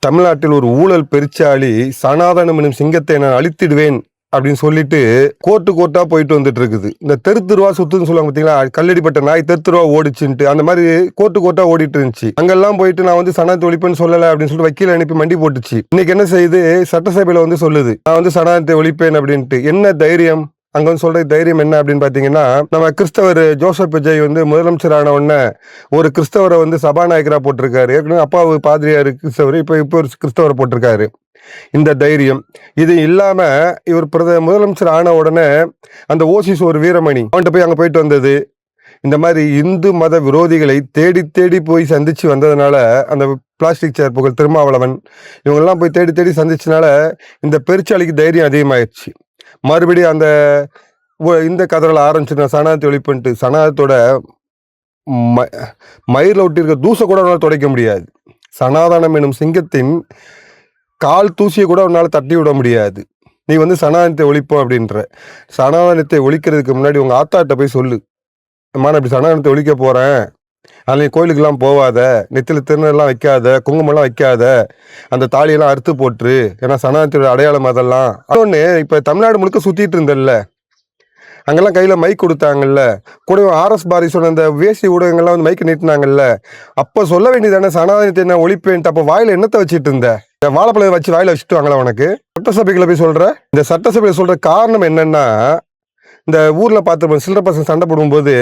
தமிழ்நாட்டில் ஒரு ஊழல் பெருச்சாளி சனாதனம் எனும் சிங்கத்தை நான் அழித்திடுவேன் அப்படின்னு சொல்லிட்டு கோர்ட்டா போயிட்டு வந்துட்டு இருக்குது. இந்த தெருவா சுத்துன்னு சொல்லுவாங்க பார்த்தீங்களா, கல்லடிப்பட்ட நாய் தெருவா ஓடிச்சுன்ட்டு அந்த மாதிரி கோர்ட்டா ஓடிட்டு இருந்துச்சு. அங்கெல்லாம் போயிட்டு நான் வந்து சனாதனத்தை ஒழிப்பேன்னு சொல்லலை அப்படின்னு சொல்லிட்டு வக்கீல் அனுப்பி மண்டி போட்டுச்சு. இன்னைக்கு என்ன செய்யுது, சட்டசபையில வந்து சொல்லுது நான் வந்து சனாதனத்தை ஒழிப்பேன் அப்படின்ட்டு. என்ன தைரியம்? அங்க வந்து சொல்ற தைரியம் என்ன அப்படின்னு பாத்தீங்கன்னா, நம்ம கிறிஸ்தவர் ஜோசப் விஜய் வந்து முதலமைச்சர் ஆன உடனே ஒரு கிறிஸ்தவரை வந்து சபாநாயகரா போட்டிருக்காரு. ஏற்கனவே அப்பாவு பாதிரியாரு கிறிஸ்தவர், இப்போ ஒரு கிறிஸ்தவரை போட்டிருக்காரு. இந்த தைரியம் இது இல்லாம இவர் முதலமைச்சர் ஆன உடனே அந்த ஓசிஸ் ஒரு வீரமணி அவன்கிட்ட போய் அங்க போயிட்டு வந்தது. இந்த மாதிரி இந்து மத விரோதிகளை தேடி போய் சந்திச்சு வந்ததுனால, அந்த பிளாஸ்டிக் சேர் புகழ் திருமாவளவன் இவங்கெல்லாம் போய் தேடி சந்திச்சனால இந்த பெருச்சாளிக்கு தைரியம் அதிகமாயிடுச்சு. மறுபடியும் அந்த இந்த கதறல ஆரம்பிச்சு சனாதனத்தை ஒழிப்புன்ட்டு. சனாதனத்தோட மயிரில் ஒட்டியிருக்க தூசை கூட அவனால் துடைக்க முடியாது. சனாதனம் எனும் சிங்கத்தின் கால் தூசியை கூட அவனால் தட்டி விட முடியாது. நீ வந்து சனாதனத்தை ஒழிப்போம் அப்படின்ற. சனாதனத்தை ஒழிக்கிறதுக்கு முன்னாடி உங்க ஆத்தாட்ட போய் சொல்லு, நான் இப்படி சனாதனத்தை ஒழிக்க போறேன், அதில் நீ கோயிலுக்கெல்லாம் போவாத, நெத்தில திருநெல்லாம் வைக்காத, குங்குமம்லாம் வைக்காத, அந்த தாலியெல்லாம் அறுத்து போட்டுரு, ஏன்னா சனாதனத்தோட அடையாளம் அதெல்லாம். அதொன்னு இப்போ தமிழ்நாடு முழுக்க சுற்றிட்டு இருந்தல்ல, அங்கெல்லாம் கையில் மைக் கொடுத்தாங்கல்ல, கூட RS பாரிசோட அந்த வேசி ஊடகங்கள்லாம் வந்து மைக் நீட்டினாங்கல்ல, அப்போ சொல்ல வேண்டியதானே சனாதனத்தை என்ன ஒழிப்பேன்ட்டு. அப்போ வாயில் என்னத்தை வச்சுட்டு இருந்த? வாழைப்பழம் வச்சு வாயில வச்சுட்டு வாங்களா உனக்கு? சட்டசபைகளை போய் சொல்ற. இந்த சட்டசபையில் சொல்ற காரணம் என்னன்னா, இந்த ஊர்ல பார்த்துருப்பேன், சில்லற பசங்க சண்டை போடும்போது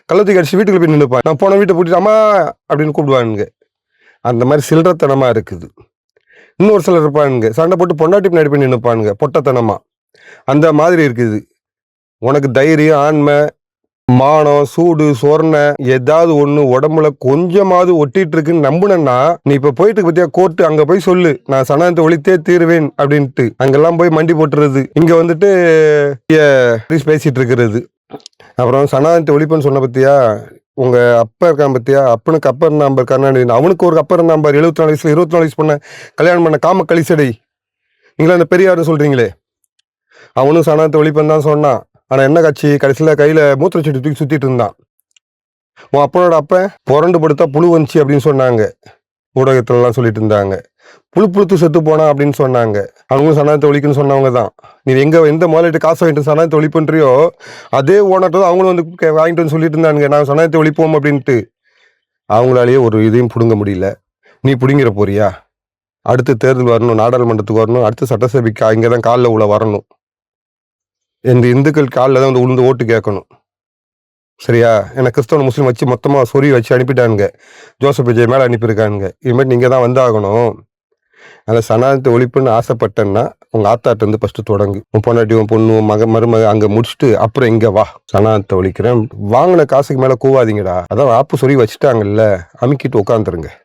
கள்ளத்தி கடிச்சு வீட்டுக்குள்ள போய் நின்றுப்பான். நான் போன வீட்டை பூட்டிட்டு அம்மா அப்படின்னு கூப்பிடுவானுங்க. அந்த மாதிரி சில்லறத்தனமா இருக்குது. இன்னொரு சிலர் இருப்பானுங்க, சண்டை போட்டு பொண்டாட்டி பின்னாடி போய் நின்றுப்பானுங்க பொட்டத்தனமா. அந்த மாதிரி இருக்குது. உனக்கு தைரியம், ஆண்மை, மானம், சூடு, சொர்ண ஏதாவது ஒண்ணு உடம்புல கொஞ்சமாவது ஒட்டிட்டு இருக்குன்னு நம்புனா, நீ இப்ப போயிட்டு பத்தியா கோர்ட்டு, அங்க போய் சொல்லு நான் சனாதனத்தை ஒழித்தே தீருவேன் அப்படின்ட்டு. அங்கெல்லாம் போய் மண்டி போட்டுறது, இங்க வந்துட்டு பேசிட்டு இருக்கிறது. அப்புறம் சனாதனத்தை ஒழிப்புன்னு சொன்ன பத்தியா, உங்க அப்பா இருக்கான் பத்தியா, அப்பனுக்கு அப்பா இருந்தாம்பர் கருணாநிதி, அவனுக்கு ஒரு அப்பா இருந்தாம்பர் 74 வயசுல 24 வயசு பண்ண கல்யாணம் பண்ண காம கலிசடை. நீங்களா அந்த பெரியாருன்னு சொல்றீங்களே, அவனும் சனாதனத்தை ஒழிப்புன்னு தான் சொன்னான். ஆனா என்ன கட்சி, கடைசியில கையில மூத்திர செடி தூக்கி சுத்திட்டு இருந்தான். உன் அப்பனோட அப்ப புரண்டு படுத்தா புழு வந்துச்சு அப்படின்னு சொன்னாங்க, ஊடகத்துல எல்லாம் சொல்லிட்டு இருந்தாங்க. புழுத்து செத்து போனா அப்படின்னு சொன்னாங்க. அவங்களும் சனாதனத்தை ஒழிக்குன்னு சொன்னவங்க தான். நீ எந்த முதலீட்டு காசு வாங்கிட்டு சனாதனத்தை ஒழிப்புன்றியோ அதே ஓனர்ட்ட தான் அவங்களும் வந்து வாங்கிட்டு வந்து சொல்லிட்டு இருந்தாங்க நான் சனாதனத்தை ஒழிப்போம் அப்படின்ட்டு. அவங்களாலேயே ஒரு இதையும் பிடுங்க முடியல. நீ பிடுங்கிற போறியா? அடுத்து தேர்தல் வரணும், நாடாளுமன்றத்துக்கு வரணும், அடுத்து சட்டசபைக்கு இங்கதான் காலில் உள்ள வரணும். இந்த இந்துக்கள் காலில் தான் வந்து உளுந்து ஓட்டு கேட்கணும், சரியா? ஏன்னா கிறிஸ்தவ முஸ்லீம் வச்சு மொத்தமா சொறி வச்சு அனுப்பிட்டானுங்க, ஜோசப் விஜய் மேல அனுப்பியிருக்கானுங்க. இனிமேல் நீங்க தான் வந்தாகணும். அதில் சனாதனத்தை ஒழிப்புன்னு ஆசைப்பட்டேன்னா உங்க ஆத்தாட்ட இருந்து ஃபர்ஸ்ட் தொடங்கு. உன் பொண்டாட்டி, உன் பொண்ணு, மருமக அங்க முடிச்சுட்டு அப்புறம் இங்க வா, சனாதனத்தை ஒழிக்கிறேன். வாங்கின காசுக்கு மேல கூவாதீங்கடா. அதான் ஆப்பு சொறி வச்சுட்டாங்கல்ல, அமுக்கிட்டு உட்காந்துருங்க.